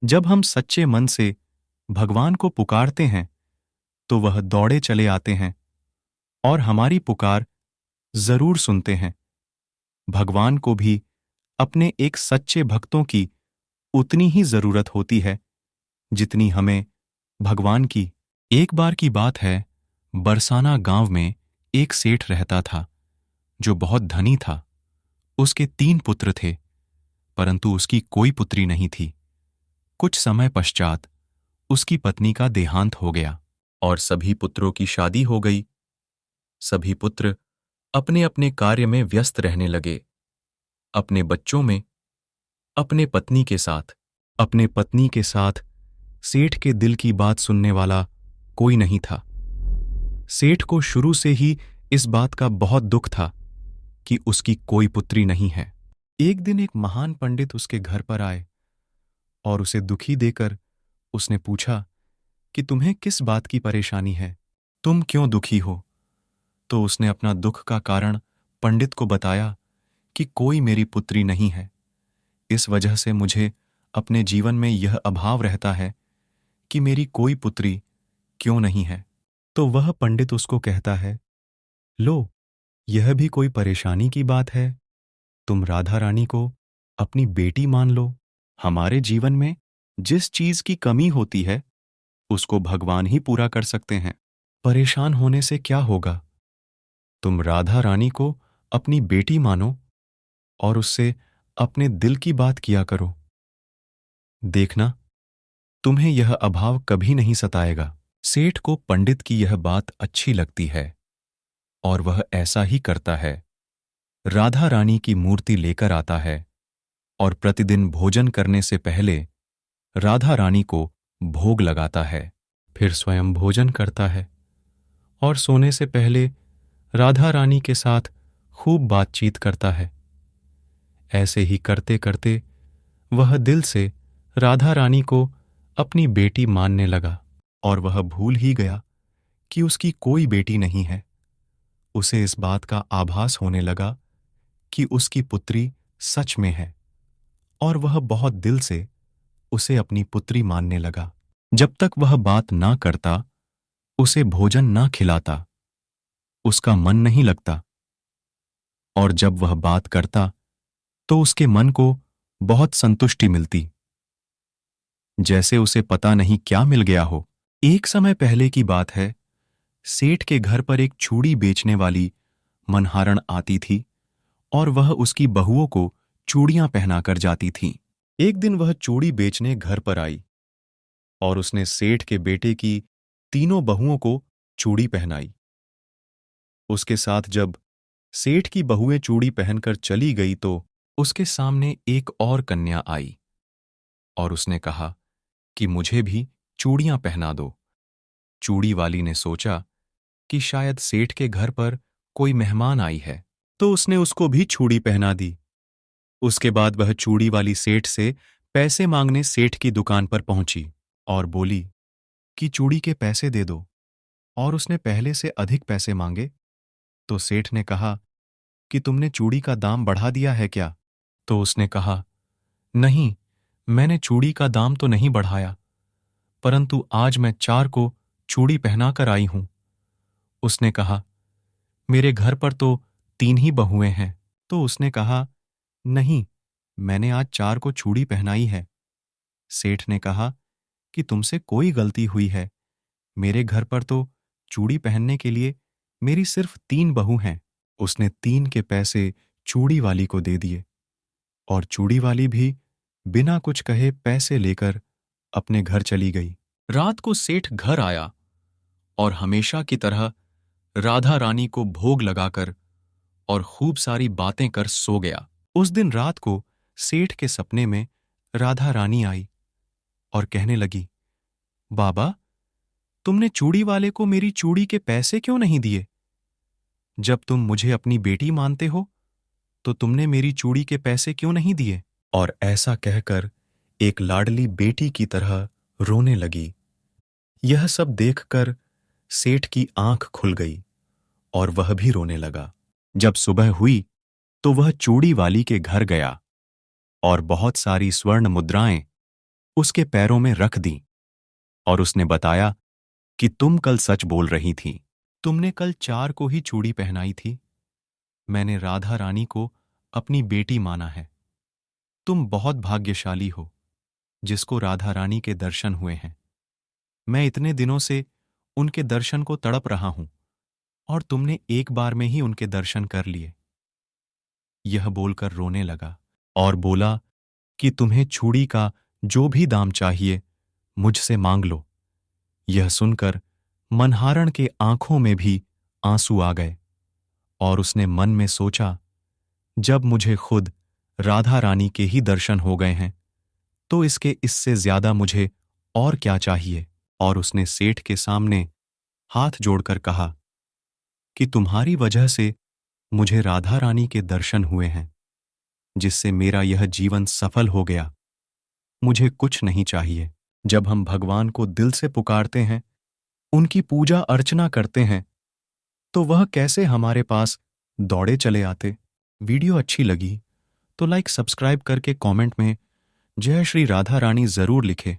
जब हम सच्चे मन से भगवान को पुकारते हैं तो वह दौड़े चले आते हैं और हमारी पुकार जरूर सुनते हैं। भगवान को भी अपने एक सच्चे भक्तों की उतनी ही जरूरत होती है जितनी हमें भगवान की। एक बार की बात है, बरसाना गांव में एक सेठ रहता था जो बहुत धनी था। उसके 3 पुत्र थे, परंतु उसकी कोई पुत्री नहीं थी। कुछ समय पश्चात उसकी पत्नी का देहांत हो गया और सभी पुत्रों की शादी हो गई। सभी पुत्र अपने अपने कार्य में व्यस्त रहने लगे, अपने बच्चों में, अपने पत्नी के साथ। अपने पत्नी के साथ सेठ के दिल की बात सुनने वाला कोई नहीं था। सेठ को शुरू से ही इस बात का बहुत दुख था कि उसकी कोई पुत्री नहीं है। एक दिन एक महान पंडित उसके घर पर आए और उसे दुखी देकर उसने पूछा कि तुम्हें किस बात की परेशानी है, तुम क्यों दुखी हो। तो उसने अपना दुख का कारण पंडित को बताया कि कोई मेरी पुत्री नहीं है, इस वजह से मुझे अपने जीवन में यह अभाव रहता है कि मेरी कोई पुत्री क्यों नहीं है। तो वह पंडित उसको कहता है, लो, यह भी कोई परेशानी की बात है। तुम राधा रानी को अपनी बेटी मान लो। हमारे जीवन में जिस चीज की कमी होती है उसको भगवान ही पूरा कर सकते हैं। परेशान होने से क्या होगा। तुम राधा रानी को अपनी बेटी मानो और उससे अपने दिल की बात किया करो। देखना, तुम्हें यह अभाव कभी नहीं सताएगा। सेठ को पंडित की यह बात अच्छी लगती है और वह ऐसा ही करता है। राधा रानी की मूर्ति लेकर आता है और प्रतिदिन भोजन करने से पहले राधा रानी को भोग लगाता है। फिर स्वयं भोजन करता है और सोने से पहले राधा रानी के साथ खूब बातचीत करता है। ऐसे ही करते करते वह दिल से राधा रानी को अपनी बेटी मानने लगा और वह भूल ही गया कि उसकी कोई बेटी नहीं है। उसे इस बात का आभास होने लगा कि उसकी पुत्री सच में है और वह बहुत दिल से उसे अपनी पुत्री मानने लगा। जब तक वह बात ना करता, उसे भोजन ना खिलाता, उसका मन नहीं लगता, और जब वह बात करता तो उसके मन को बहुत संतुष्टि मिलती, जैसे उसे पता नहीं क्या मिल गया हो। एक समय पहले की बात है, सेठ के घर पर एक चूड़ी बेचने वाली मनहारण आती थी और वह उसकी बहुओं को चूड़ियां पहनाकर जाती थी। एक दिन वह चूड़ी बेचने घर पर आई और उसने सेठ के बेटे की तीनों बहुओं को चूड़ी पहनाई। उसके साथ जब सेठ की बहुएं चूड़ी पहनकर चली गई तो उसके सामने एक और कन्या आई और उसने कहा कि मुझे भी चूड़ियां पहना दो। चूड़ी वाली ने सोचा कि शायद सेठ के घर पर कोई मेहमान आई है, तो उसने उसको भी चूड़ी पहना दी। उसके बाद वह चूड़ी वाली सेठ से पैसे मांगने सेठ की दुकान पर पहुंची और बोली कि चूड़ी के पैसे दे दो, और उसने पहले से अधिक पैसे मांगे। तो सेठ ने कहा कि तुमने चूड़ी का दाम बढ़ा दिया है क्या। तो उसने कहा, नहीं, मैंने चूड़ी का दाम तो नहीं बढ़ाया, परंतु आज मैं 4 को चूड़ी पहनाकर आई हूं। उसने कहा, मेरे घर पर तो 3 ही बहुएं हैं। तो उसने कहा, नहीं, मैंने आज 4 को चूड़ी पहनाई है। सेठ ने कहा कि तुमसे कोई गलती हुई है, मेरे घर पर तो चूड़ी पहनने के लिए मेरी सिर्फ 3 बहू हैं। उसने 3 के पैसे चूड़ी वाली को दे दिए और चूड़ी वाली भी बिना कुछ कहे पैसे लेकर अपने घर चली गई। रात को सेठ घर आया और हमेशा की तरह राधा रानी को भोग लगाकर और खूब सारी बातें कर सो गया। उस दिन रात को सेठ के सपने में राधा रानी आई और कहने लगी, बाबा, तुमने चूड़ी वाले को मेरी चूड़ी के पैसे क्यों नहीं दिए। जब तुम मुझे अपनी बेटी मानते हो तो तुमने मेरी चूड़ी के पैसे क्यों नहीं दिए। और ऐसा कहकर एक लाडली बेटी की तरह रोने लगी। यह सब देखकर सेठ की आंख खुल गई और वह भी रोने लगा। जब सुबह हुई तो वह चूड़ी वाली के घर गया और बहुत सारी स्वर्ण मुद्राएं उसके पैरों में रख दी और उसने बताया कि तुम कल सच बोल रही थी। तुमने कल 4 को ही चूड़ी पहनाई थी। मैंने राधा रानी को अपनी बेटी माना है। तुम बहुत भाग्यशाली हो जिसको राधा रानी के दर्शन हुए हैं। मैं इतने दिनों से उनके दर्शन को तड़प रहा हूं और तुमने एक बार में ही उनके दर्शन कर लिए। यह बोलकर रोने लगा और बोला कि तुम्हें चूड़ी का जो भी दाम चाहिए मुझसे मांग लो। यह सुनकर मनहारण के आंखों में भी आंसू आ गए और उसने मन में सोचा, जब मुझे खुद राधा रानी के ही दर्शन हो गए हैं तो इससे ज्यादा मुझे और क्या चाहिए। और उसने सेठ के सामने हाथ जोड़कर कहा कि तुम्हारी वजह से मुझे राधा रानी के दर्शन हुए हैं, जिससे मेरा यह जीवन सफल हो गया। मुझे कुछ नहीं चाहिए। जब हम भगवान को दिल से पुकारते हैं, उनकी पूजा अर्चना करते हैं, तो वह कैसे हमारे पास दौड़े चले आते। वीडियो अच्छी लगी तो लाइक सब्सक्राइब करके कमेंट में जय श्री राधा रानी जरूर लिखें।